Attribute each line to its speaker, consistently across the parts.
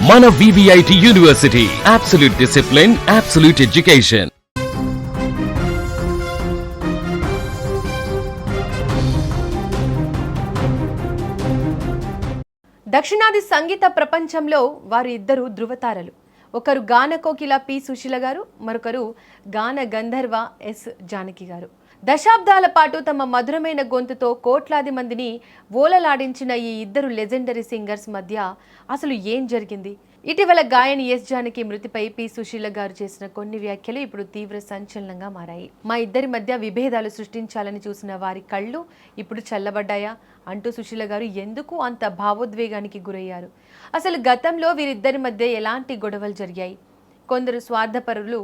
Speaker 1: మన VVIT university, absolute discipline, absolute education.
Speaker 2: దక్షిణాది సంగీత ప్రపంచంలో వారు ఇద్దరు ధృవతారలు. ఒకరు గాన కోకిల పి సుశీల గారు, మరొకరు గాన గంధర్వ ఎస్ జానకి గారు. దశాబ్దాల పాటు తమ మధురమైన గొంతుతో కోట్లాది మందిని ఓలలాడించిన ఈ ఇద్దరు లెజెండరీ సింగర్స్ మధ్య అసలు ఏం జరిగింది? ఇటీవల గాయని ఎస్ జానకి మృతిపై పి సుశీల గారు చేసిన కొన్ని వ్యాఖ్యలు ఇప్పుడు తీవ్ర సంచలనంగా మారాయి. మా ఇద్దరి మధ్య విభేదాలు సృష్టించాలని చూసిన వారి కళ్ళు ఇప్పుడు చల్లబడ్డాయా అంటూ సుశీల గారు ఎందుకు అంత భావోద్వేగానికి గురయ్యారు? అసలు గతంలో వీరిద్దరి మధ్య ఎలాంటి గొడవలు జరిగాయి? కొందరు స్వార్థపరులు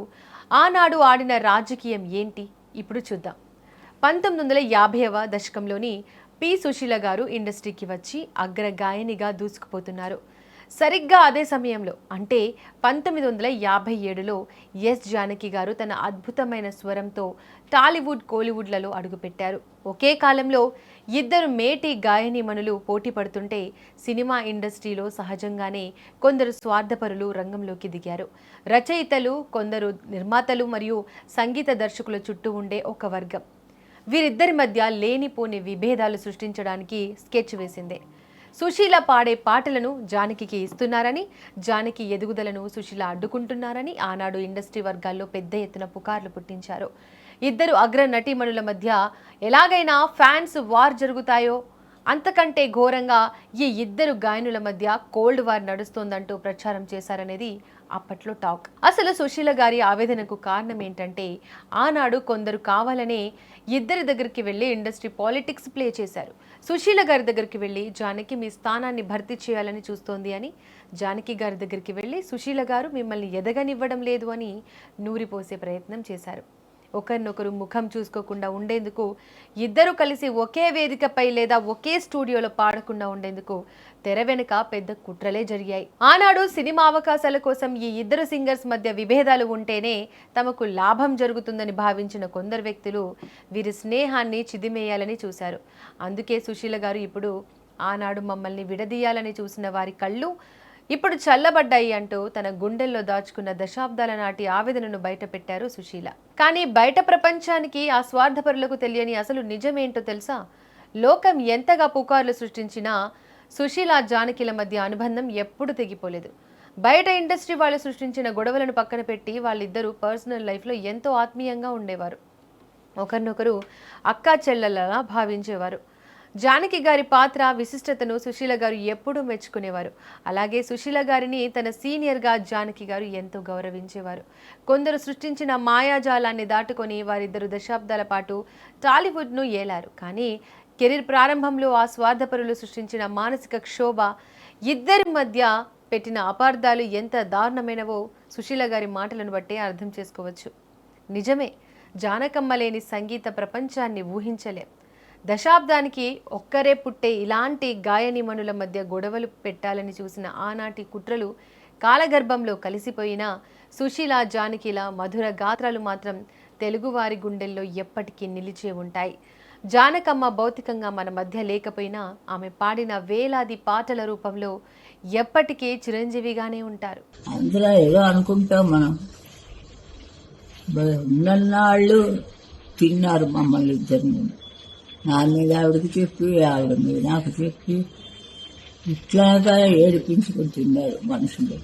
Speaker 2: ఆనాడు ఆడిన రాజకీయం ఏంటి? ఇప్పుడు చూద్దాం. 1950వ దశకంలోని పి సుశీల గారు ఇండస్ట్రీకి వచ్చి అగ్ర గాయనిగా దూసుకుపోతున్నారు. సరిగ్గా అదే సమయంలో అంటే 1957లో ఎస్ జానకి గారు తన అద్భుతమైన స్వరంతో టాలీవుడ్, కోలీవుడ్లలో అడుగుపెట్టారు. ఒకే కాలంలో ఇద్దరు మేటి గాయనిమణులు పోటీ పడుతుంటే సినిమా ఇండస్ట్రీలో సహజంగానే కొందరు స్వార్థపరులు రంగంలోకి దిగారు. రచయితలు, కొందరు నిర్మాతలు మరియు సంగీత దర్శకుల చుట్టూ ఉండే ఒక వర్గం వీరిద్దరి మధ్య లేనిపోని విభేదాలు సృష్టించడానికి స్కెచ్ వేసిందే. సుశీల పాడే పాటలను జానకికి ఇస్తున్నారని, జానకి ఎదుగుదలను సుశీల అడ్డుకుంటున్నారని ఆనాడు ఇండస్ట్రీ వర్గాల్లో పెద్ద ఎత్తున పుకార్లు పుట్టించారు. ఇద్దరు అగ్ర నటీమణుల మధ్య ఎలాగైనా ఫ్యాన్స్ వార్ జరుగుతాయో అంతకంటే ఘోరంగా ఈ ఇద్దరు గాయనుల మధ్య కోల్డ్ వార్ నడుస్తోందంటూ ప్రచారం చేశారనేది అప్పట్లో టాక్. అసలు సుశీల గారి ఆవేదనకు కారణం ఏంటంటే ఆనాడు కొందరు కావాలనే ఇద్దరి దగ్గరికి వెళ్ళి ఇండస్ట్రీ పాలిటిక్స్ ప్లే చేశారు. సుశీల గారి దగ్గరికి వెళ్ళి జానకి మీ స్థానాన్ని భర్తీ చేయాలని చూస్తోంది అని, జానకి గారి దగ్గరికి వెళ్ళి సుశీల గారు మిమ్మల్ని ఎదగనివ్వడం లేదు అని నూరిపోసే ప్రయత్నం చేశారు. ఒకరినొకరు ముఖం చూసుకోకుండా ఉండేందుకు, ఇద్దరు కలిసి ఒకే వేదికపై లేదా ఒకే స్టూడియోలో పాడకుండా ఉండేందుకు తెర వెనుక పెద్ద కుట్రలే జరిగాయి. ఆనాడు సినిమా అవకాశాల కోసం ఈ ఇద్దరు సింగర్స్ మధ్య విభేదాలు ఉంటేనే తమకు లాభం జరుగుతుందని భావించిన కొందరు వ్యక్తులు వీరి స్నేహాన్ని చిదిమేయాలని చూశారు. అందుకే సుశీల గారు ఇప్పుడు ఆనాడు మమ్మల్ని విడదీయాలని చూసిన వారి కళ్ళు ఇప్పుడు చల్లబడ్డాయి అంటూ తన గుండెల్లో దాచుకున్న దశాబ్దాల నాటి ఆవేదనను బయటపెట్టారు సుశీల. కానీ బయట ప్రపంచానికి, ఆ స్వార్థపరులకు తెలియని అసలు నిజమేంటో తెలుసా? లోకం ఎంతగా పుకార్లు సృష్టించినా సుశీల, జానకిల మధ్య అనుబంధం ఎప్పుడు తెగిపోలేదు. బయట ఇండస్ట్రీ వాళ్ళు సృష్టించిన గొడవలను పక్కన పెట్టి వాళ్ళిద్దరూ పర్సనల్ లైఫ్లో ఎంతో ఆత్మీయంగా ఉండేవారు. ఒకరినొకరు అక్కా చెల్లెలలా భావించేవారు. జానకి గారి పాత్ర విశిష్టతను సుశీల గారు ఎప్పుడూ మెచ్చుకునేవారు. అలాగే సుశీల గారిని తన సీనియర్గా జానకి గారు ఎంతో గౌరవించేవారు. కొందరు సృష్టించిన మాయాజాలాన్ని దాటుకొని వారిద్దరు దశాబ్దాల పాటు టాలీవుడ్ను ఏలారు. కానీ కెరీర్ ప్రారంభంలో ఆ స్వార్థపరులు సృష్టించిన మానసిక క్షోభ, ఇద్దరి మధ్య పెట్టిన అపార్థాలు ఎంత దారుణమైనవో సుశీల గారి మాటలను బట్టే అర్థం చేసుకోవచ్చు. నిజమే, జానకమ్మ లేని సంగీత ప్రపంచాన్ని ఊహించలేం. దశాబ్దానికి ఒక్కరే పుట్టే ఇలాంటి గాయనిమణుల మధ్య గొడవలు పెట్టాలని చూసిన ఆనాటి కుట్రలు కాలగర్భంలో కలిసిపోయిన సుశీల, జానకిల మధుర గాత్రాలు మాత్రం తెలుగువారి గుండెల్లో ఎప్పటికీ నిలిచే ఉంటాయి. జానకమ్మ భౌతికంగా మన మధ్య లేకపోయినా ఆమె పాడిన వేలాది పాటల రూపంలో ఎప్పటికీ చిరంజీవిగానే ఉంటారు.
Speaker 3: అందరూ ఏదో అనుకుంటాం, మనం ఉన్నన్నాళ్ళు తిన్నారు మమ్మల్ని ఇద్దరిని. నా మీద ఆవిడకి చెప్పి, ఆవిడ మీద నాకు చెప్పి, ఇట్లాగా ఏడిపించుకుని తిన్నారు మనుషులు.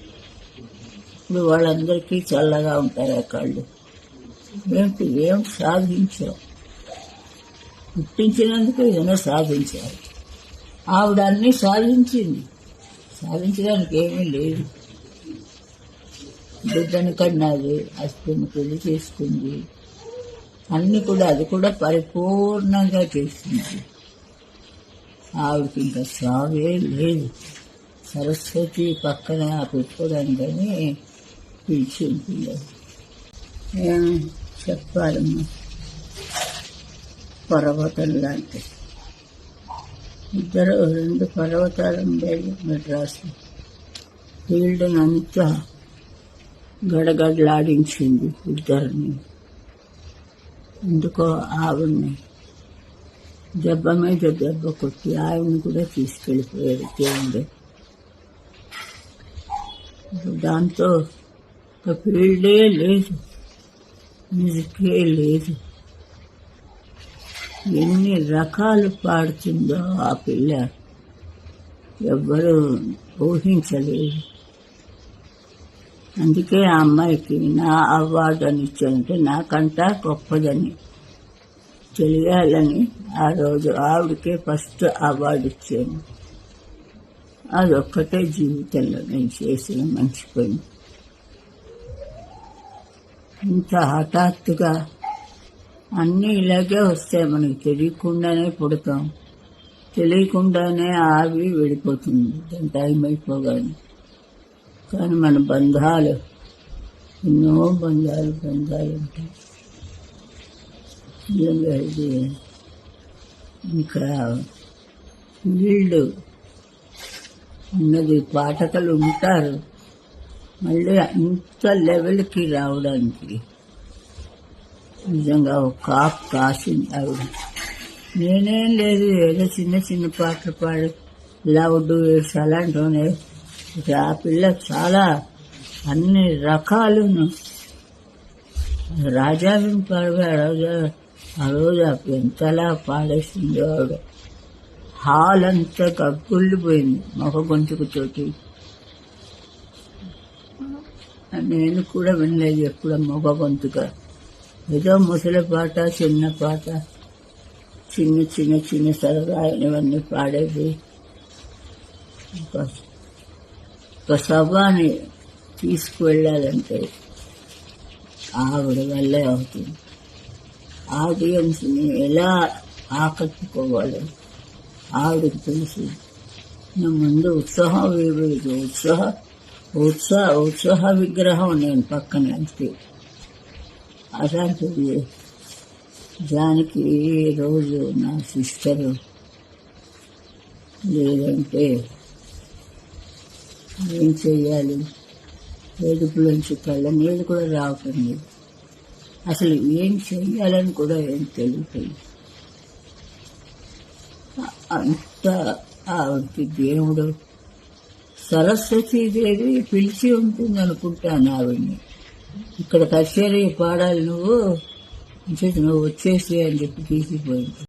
Speaker 3: ఇప్పుడు వాళ్ళందరికీ చల్లగా ఉంటారు ఆ కళ్ళు. ఏం సాధించావు? పుట్టించినందుకు ఏదైనా సాధించారు. ఆవిడ అన్నీ సాధించింది, సాధించడానికి ఏమీ లేదు. బిడ్డను కన్నది, హస్బెండ్ పెళ్లి చేసుకుంది, అన్ని కూడా అది కూడా పరిపూర్ణంగా చేసింది. ఆవిడకి ఇంకా సాగే లేదు. సరస్వతి పక్కన పెట్టుకోవడానికని పిలిచి ఉంటుంది. ఏం చెప్పాలమ్మా, పర్వతం లాంటి ఇద్దరు, రెండు పర్వతాలు ఉండేవి మెడ్రాసు. ఫీల్డ్ని అంతా గడగడలాడించింది ఇద్దరిని. ఎందుకో ఆవిడ్ని దెబ్బ మీద దెబ్బ కొట్టి ఆవిడని కూడా తీసుకెళ్ళిపోయారు దేవుడు. దాంతో ఒక ఫీల్డే లేదు, మ్యూజికే లేదు. ఎన్ని రకాలు పాడుతుందో ఆ పిల్ల ఎవ్వరూ ఊహించలేదు. అందుకే ఆ అమ్మాయికి నా అవార్డు అని ఇచ్చానంటే నాకంటా గొప్పదని తెలియాలని ఆ రోజు ఆవిడకే ఫస్ట్ అవార్డు ఇచ్చాను. అదొక్కటే జీవితంలో నేను చేసిన మంచి పని. ఇంత హఠాత్తుగా అన్నీ ఇలాగే వస్తాయి, మనకి తెలియకుండానే పుడతాం, తెలియకుండానే ఆవి వెళ్ళిపోతుంది దాని టైం అయిపోగానే. కానీ మన బంధాలు ఎన్నో బంధాలు ఉంటాయి. నిజంగా ఇది ఇంకా ఫీల్డ్ ఉన్నది, పాఠకులు ఉంటారు. మళ్ళీ ఇంత లెవెల్కి రావడానికి నిజంగా ఒక కాపు కాసింది ఆవిడ. నేనేం లేదు, ఏదో చిన్న చిన్న పాటలు పాడి లౌడ్ వేసి అలాంటివనే. ఆ పిల్ల చాలా అన్ని రకాలను రాజావిని పాడగా ఆ రోజు ఎంతలా పాడేసింది ఆవిడ. హాల్ అంతా గగ్గుల్లిపోయింది మొగ గొంతుకుతోటి. నేను కూడా వినలేదు ఎప్పుడు మొగ గొంతుగా. ఏదో ముసలి పాట, చిన్న పాట, చిన్న చిన్న చిన్న సరదాయినవన్నీ పాడేది. ఒక సభని తీసుకువెళ్ళాలంటే ఆవిడ వల్లే అవుతుంది. ఆడియన్స్ని ఎలా ఆకట్టుకోవాలి ఆవిడకి తెలుసు. నా ముందు ఉత్సాహ విగ్రహం నేను పక్కన అంతే. అలాంటిది దానికి రోజు నా సిస్టరు లేదంటే ఏం చెయ్యాలి, ఏడుపులోంచి కళ్ళ నీళ్ళు కూడా రావటం లేదు. అసలు ఏం చెయ్యాలని కూడా ఏం తెలియదు. అంత ఆవిడకి దేవుడు సరస్వతీదేవి పిలిచి ఉంటుంది అనుకుంటాను ఆవిడ్ని. ఇక్కడ కచేరీ పాడాలి నువ్వు వచ్చేసి అని చెప్పి తీసిపోయింది.